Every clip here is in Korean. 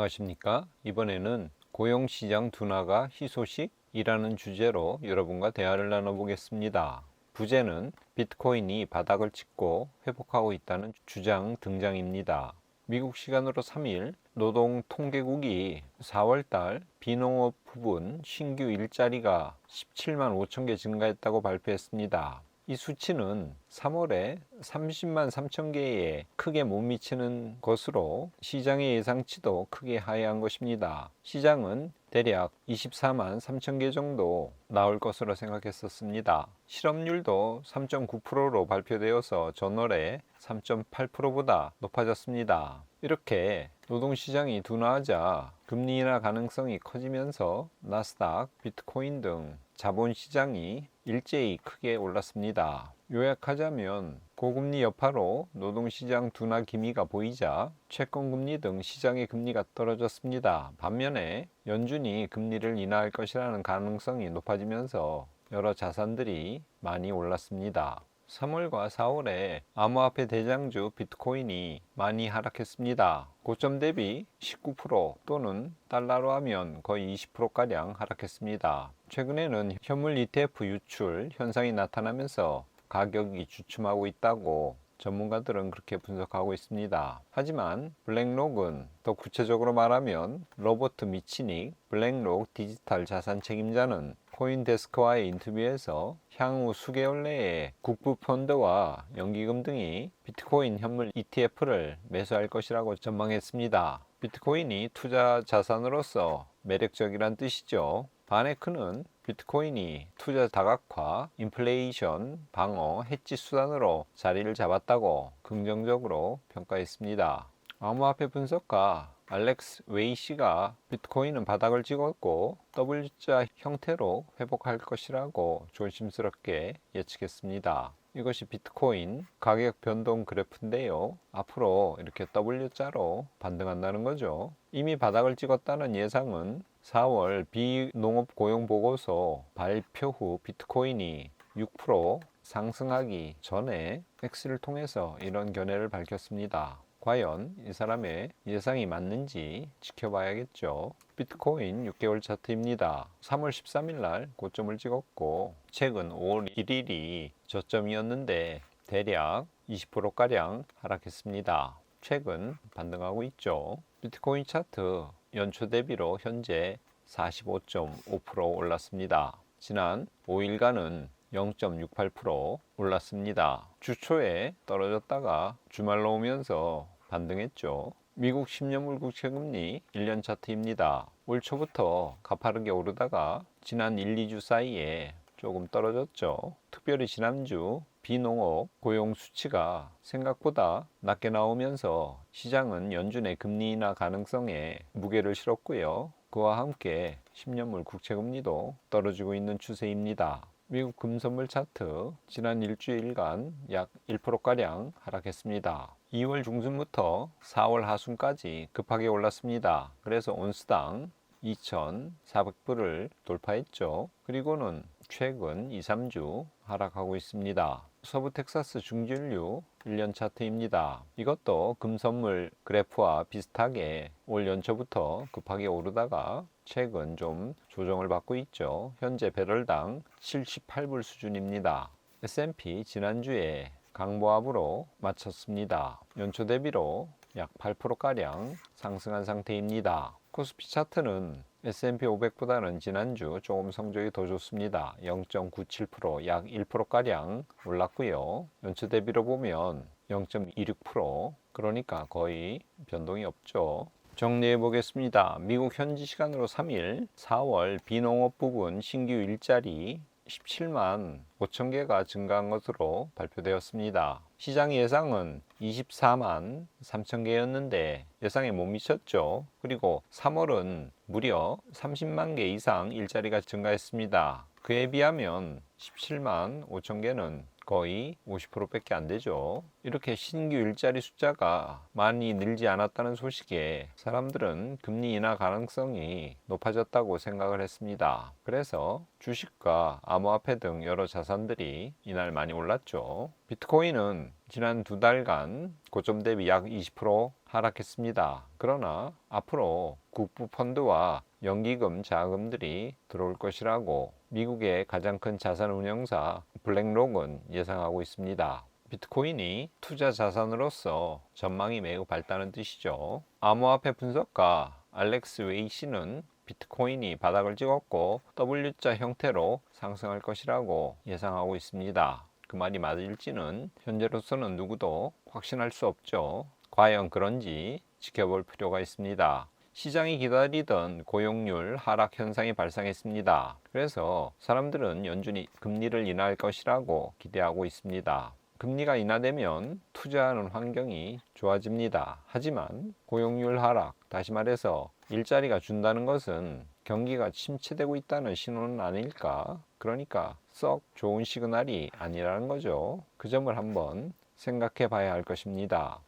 안녕하십니까? 이번에는 고용시장 둔화가 희소식이라는 주제로 여러분과 대화를 나눠보겠습니다. 부제는 비트코인이 바닥을 찍고 회복하고 있다는 주장 등장입니다. 미국 시간으로 3일 노동통계국이 4월달 비농업 부분 신규 일자리가 17만 5천 개 증가했다고 발표했습니다. 이 수치는 3월에 30만 3천 개에 크게 못 미치는 것으로 시장의 예상치도 크게 하회한 것입니다. 시장은 대략 24만 3천 개 정도 나올 것으로 생각했었습니다. 실업률도 3.9%로 발표되어서 전월에 3.8%보다 높아졌습니다. 이렇게 노동시장이 둔화하자 금리 인하 가능성이 커지면서 나스닥, 비트코인 등 자본시장이 일제히 크게 올랐습니다. 요약하자면 고금리 여파로 노동시장 둔화 기미가 보이자 채권금리 등 시장의 금리가 떨어졌습니다. 반면에 연준이 금리를 인하할 것이라는 가능성이 높아지면서 여러 자산들이 많이 올랐습니다. 3월과 4월에 암호화폐 대장주 비트코인이 많이 하락했습니다. 고점 대비 19% 또는 달러로 하면 거의 20%가량 하락했습니다. 최근에는 현물 ETF 유출 현상이 나타나면서 가격이 주춤하고 있다고 전문가들은 그렇게 분석하고 있습니다. 하지만 블랙록은 더 구체적으로 말하면 로버트 미치닉 블랙록 디지털 자산 책임자는 코인데스크와의 인터뷰에서 향후 수개월 내에 국부펀드와 연기금 등이 비트코인 현물 ETF를 매수할 것이라고 전망했습니다. 비트코인이 투자 자산으로서 매력적이란 뜻이죠. 바네크는 비트코인이 투자 다각화, 인플레이션 방어, 해지 수단으로 자리를 잡았다고 긍정적으로 평가했습니다. 암호화폐 분석가 알렉스 웨이시가 비트코인은 바닥을 찍었고 W자 형태로 회복할 것이라고 조심스럽게 예측했습니다. 이것이 비트코인 가격 변동 그래프인데요. 앞으로 이렇게 W자로 반등한다는 거죠. 이미 바닥을 찍었다는 예상은 4월 비농업 고용 보고서 발표 후 비트코인이 6% 상승하기 전에 X를 통해서 이런 견해를 밝혔습니다. 과연 이 사람의 예상이 맞는지 지켜봐야겠죠. 비트코인 6개월 차트입니다. 3월 13일 날 고점을 찍었고 최근 5월 1일이 저점이었는데 대략 20%가량 하락했습니다. 최근 반등하고 있죠. 비트코인 차트 연초 대비로 현재 45.5% 올랐습니다. 지난 5일간은 0.68% 올랐습니다. 주 초에 떨어졌다가 주말로 오면서 반등했죠. 미국 10년물 국채금리 1년 차트입니다. 올 초부터 가파르게 오르다가 지난 1, 2주 사이에 조금 떨어졌죠. 특별히 지난주 비농업 고용 수치가 생각보다 낮게 나오면서 시장은 연준의 금리 인하 가능성에 무게를 실었고요. 그와 함께 10년물 국채금리도 떨어지고 있는 추세입니다. 미국 금선물 차트 지난 일주일간 약 1%가량 하락했습니다. 2월 중순부터 4월 하순까지 급하게 올랐습니다. 그래서 온스당 2,400불을 돌파했죠. 그리고는 최근 2, 3주 하락하고 있습니다. 서부 텍사스 중진류 1년 차트입니다. 이것도 금선물 그래프와 비슷하게 올 연초부터 급하게 오르다가 최근 좀 조정을 받고 있죠. 현재 배럴당 78불 수준입니다. S&P 지난주에 강보합으로 마쳤습니다. 연초 대비로 약 8%가량 상승한 상태입니다. 코스피 차트는 S&P 500보다는 지난주 조금 성적이 더 좋습니다. 0.97%, 약 1%가량 올랐고요. 연초 대비로 보면 0.26%, 그러니까 거의 변동이 없죠. 정리해 보겠습니다. 미국 현지 시간으로 3일 4월 비농업 부분 신규 일자리 17만 5천 개가 증가한 것으로 발표되었습니다. 시장 예상은 24만 3천 개였는데 예상에 못 미쳤죠. 그리고 3월은 무려 30만 개 이상 일자리가 증가했습니다. 그에 비하면 17만 5천 개는 거의 50%밖에 안 되죠. 이렇게 신규 일자리 숫자가 많이 늘지 않았다는 소식에 사람들은 금리 인하 가능성이 높아졌다고 생각을 했습니다. 그래서 주식과 암호화폐 등 여러 자산들이 이날 많이 올랐죠. 비트코인은 지난 2달간 고점 대비 약 20% 하락했습니다. 그러나 앞으로 국부 펀드와 연기금 자금들이 들어올 것이라고 미국의 가장 큰 자산 운용사 블랙록은 예상하고 있습니다. 비트코인이 투자 자산으로서 전망이 매우 밝다는 뜻이죠. 암호화폐 분석가 알렉스 웨이 씨는 비트코인이 바닥을 찍었고 W자 형태로 상승할 것이라고 예상하고 있습니다. 그 말이 맞을지는 현재로서는 누구도 확신할 수 없죠. 과연 그런지 지켜볼 필요가 있습니다. 시장이 기다리던 고용률 하락 현상이 발생했습니다. 그래서 사람들은 연준이 금리를 인하할 것이라고 기대하고 있습니다. 금리가 인하되면 투자하는 환경이 좋아집니다. 하지만 고용률 하락, 다시 말해서 일자리가 준다는 것은 경기가 침체되고 있다는 신호는 아닐까? 그러니까 썩 좋은 시그널이 아니라는 거죠. 그 점을 한번 생각해 봐야 할 것입니다.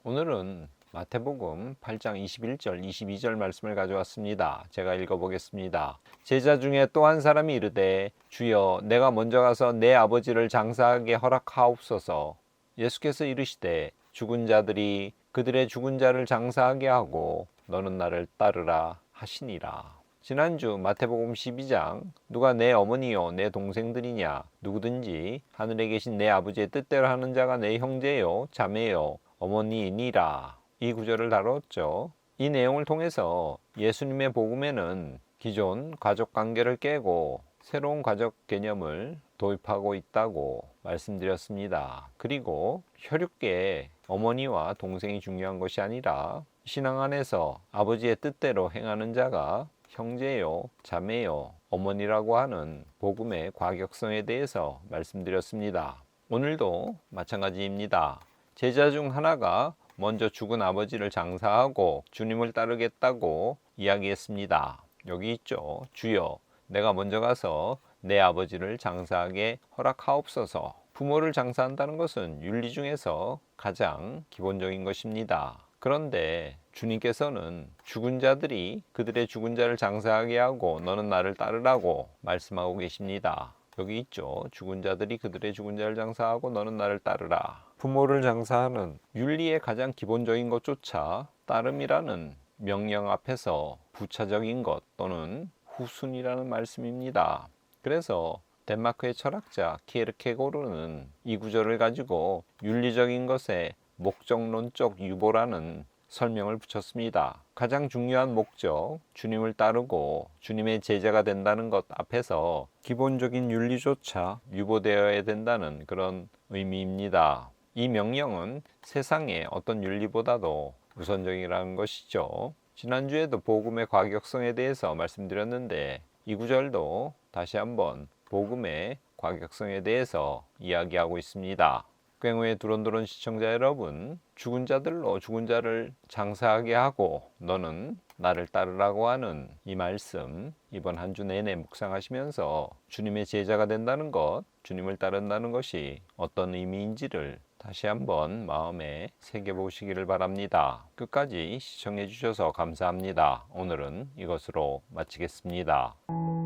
오늘은 마태복음 8장 21절 22절 말씀을 가져왔습니다. 제가 읽어보겠습니다. 제자 중에 또 한 사람이 이르되 주여 내가 먼저 가서 내 아버지를 장사하게 허락하옵소서. 예수께서 이르시되 죽은 자들이 그들의 죽은 자를 장사하게 하고 너는 나를 따르라 하시니라. 지난주 마태복음 12장 누가 내 어머니요 내 동생들이냐 누구든지 하늘에 계신 내 아버지의 뜻대로 하는 자가 내 형제요 자매요 어머니이니라. 이 구절을 다뤘죠. 이 내용을 통해서 예수님의 복음에는 기존 가족 관계를 깨고 새로운 가족 개념을 도입하고 있다고 말씀드렸습니다. 그리고 혈육계에 어머니와 동생이 중요한 것이 아니라 신앙 안에서 아버지의 뜻대로 행하는 자가 형제요, 자매요, 어머니라고 하는 복음의 과격성에 대해서 말씀드렸습니다. 오늘도 마찬가지입니다. 제자 중 하나가 먼저 죽은 아버지를 장사하고 주님을 따르겠다고 이야기했습니다. 여기 있죠. 주여, 내가 먼저 가서 내 아버지를 장사하게 허락하옵소서. 부모를 장사한다는 것은 윤리 중에서 가장 기본적인 것입니다. 그런데 주님께서는 죽은 자들이 그들의 죽은 자를 장사하게 하고 너는 나를 따르라고 말씀하고 계십니다. 여기 있죠. 죽은 자들이 그들의 죽은 자를 장사하고 너는 나를 따르라. 부모를 장사하는 윤리의 가장 기본적인 것조차 따름이라는 명령 앞에서 부차적인 것 또는 후순이라는 말씀입니다. 그래서 덴마크의 철학자 키에르케고르는 이 구절을 가지고 윤리적인 것에 목적론적 유보라는 설명을 붙였습니다. 가장 중요한 목적, 주님을 따르고 주님의 제자가 된다는 것 앞에서 기본적인 윤리조차 유보되어야 된다는 그런 의미입니다. 이 명령은 세상의 어떤 윤리보다도 우선적이라는 것이죠. 지난주에도 복음의 과격성에 대해서 말씀드렸는데 이 구절도 다시 한번 복음의 과격성에 대해서 이야기하고 있습니다. 꽹우의 두런두런 시청자 여러분, 죽은 자들로 죽은 자를 장사하게 하고 너는 나를 따르라고 하는 이 말씀 이번 한 주 내내 묵상하시면서 주님의 제자가 된다는 것, 주님을 따른다는 것이 어떤 의미인지를 다시 한번 마음에 새겨보시기를 바랍니다. 끝까지 시청해 주셔서 감사합니다. 오늘은 이것으로 마치겠습니다.